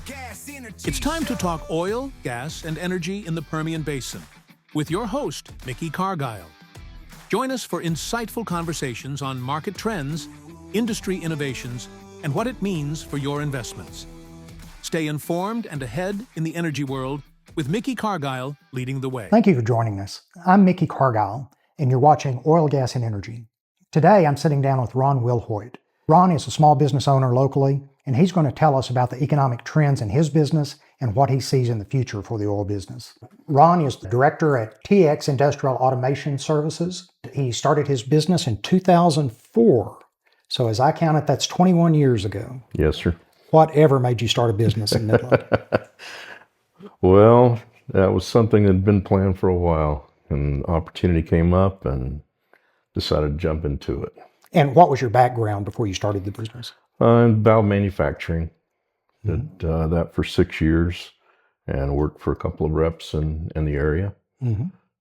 It's time to talk oil, gas, and energy in the Permian Basin with your host, Mickey Cargile. Join us for insightful conversations on market trends, industry innovations, and what it means for your investments. Stay informed and ahead in the energy world with Mickey Cargile leading the way. Thank you for joining us. I'm Mickey Cargile, and you're watching Oil, Gas, and Energy. Today, I'm sitting down with Ron Wilhoit. Ron is a small business owner locally, and he's going to tell us about the economic trends in his business and what he sees in the future for the oil business. Ron is the director at TX Industrial Automation Services. He started his business in 2004. So as I count it, that's 21 years ago. Yes, sir. Whatever made you start a business in Midland? Well, that was something that had been planned for a while, and opportunity came up and decided to jump into it. And what was your background before you started the business? Valve manufacturing. Did that for 6 years and worked for a couple of reps in the area,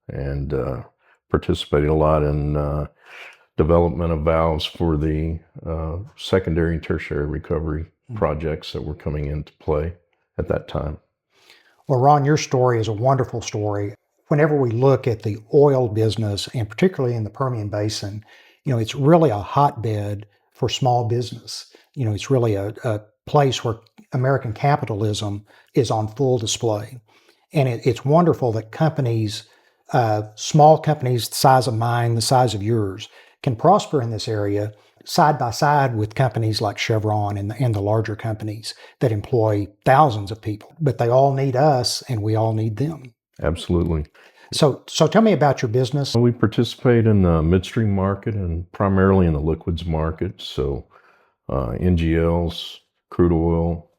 and participated a lot in development of valves for the secondary and tertiary recovery projects that were coming into play at that time. Well, Ron, your story is a wonderful story. Whenever we look at the oil business, and particularly in the Permian Basin, it's really a hotbed for small business. It's really a place where American capitalism is on full display. And it's wonderful that companies, small companies the size of mine, the size of yours, can prosper in this area side by side with companies like Chevron and the larger companies that employ thousands of people. But they all need us, and we all need them. Absolutely. So tell me about your business. We participate in the midstream market and primarily in the liquids market. So NGLs, crude oil,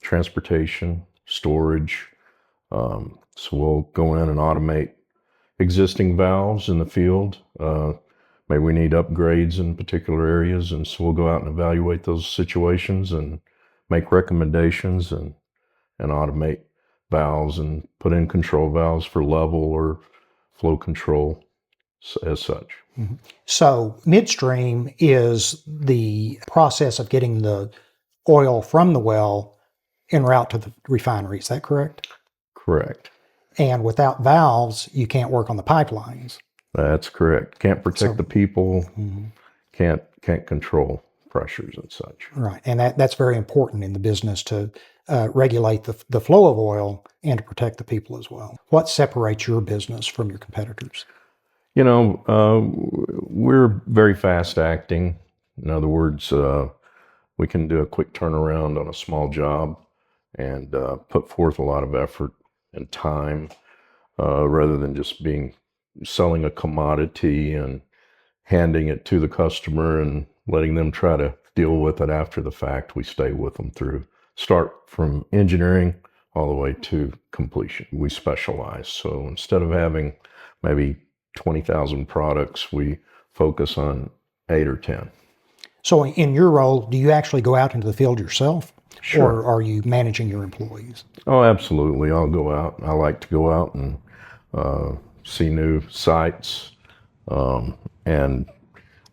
transportation, storage. So we'll go in and automate existing valves in the field. Maybe we need upgrades in particular areas, and so we'll go out and evaluate those situations and make recommendations and automate valves and put in control valves for level or flow control as such. So midstream is the process of getting the oil from the well en route to the refinery. Is that correct? Correct. And without valves, you can't work on the pipelines. That's correct. Can't protect the people, can't control pressures and such. Right. And that's very important in the business to regulate the flow of oil and to protect the people as well. What separates your business from your competitors? We're very fast acting. In other words, we can do a quick turnaround on a small job and put forth a lot of effort and time rather than just selling a commodity and handing it to the customer and letting them try to deal with it after the fact. We stay with them start from engineering all the way to completion. We specialize. So instead of having maybe 20,000 products, we focus on 8 or 10. So in your role, do you actually go out into the field yourself? Sure. Or are you managing your employees? Oh, absolutely. I'll go out. I like to go out and see new sites. And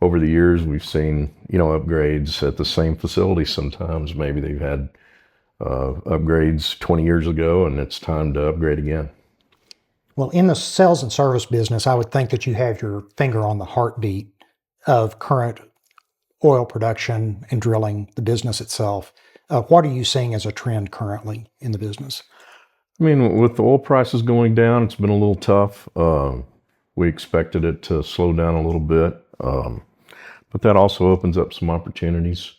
over the years, we've seen, upgrades at the same facility. Sometimes maybe they've had upgrades 20 years ago, and it's time to upgrade again. Well, in the sales and service business, I would think that you have your finger on the heartbeat of current oil production and drilling, the business itself. What are you seeing as a trend currently in the business? With the oil prices going down, it's been a little tough. We expected it to slow down a little bit, but that also opens up some opportunities.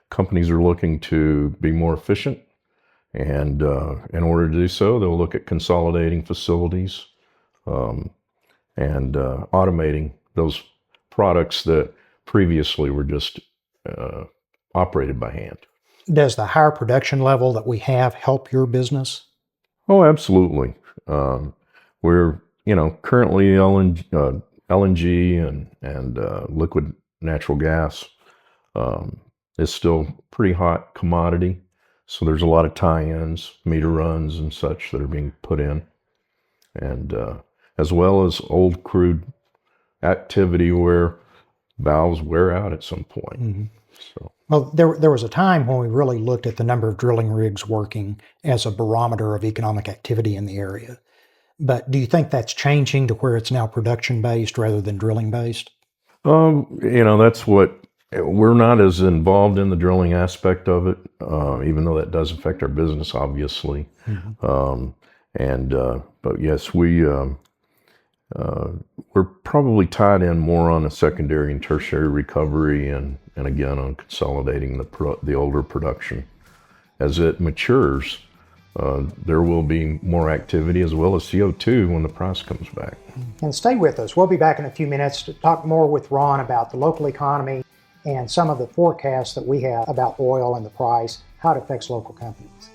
Companies are looking to be more efficient, and in order to do so, they'll look at consolidating facilities and automating those products that previously were just operated by hand. Does the higher production level that we have help your business? Oh, absolutely. We're, currently LNG and liquid natural gas is still pretty hot commodity. So there's a lot of tie-ins, meter runs and such that are being put in. And as well as old crude activity where valves wear out at some point. So Well, there was a time when we really looked at the number of drilling rigs working as a barometer of economic activity in the area. But do you think that's changing to where it's now production based rather than drilling based? That's what we're not as involved in the drilling aspect of it, even though that does affect our business, obviously. Mhm. But yes, we're probably tied in more on a secondary and tertiary recovery, and again on consolidating the older production. As it matures, there will be more activity as well as CO2 when the price comes back. And stay with us. We'll be back in a few minutes to talk more with Ron about the local economy and some of the forecasts that we have about oil and the price, how it affects local companies.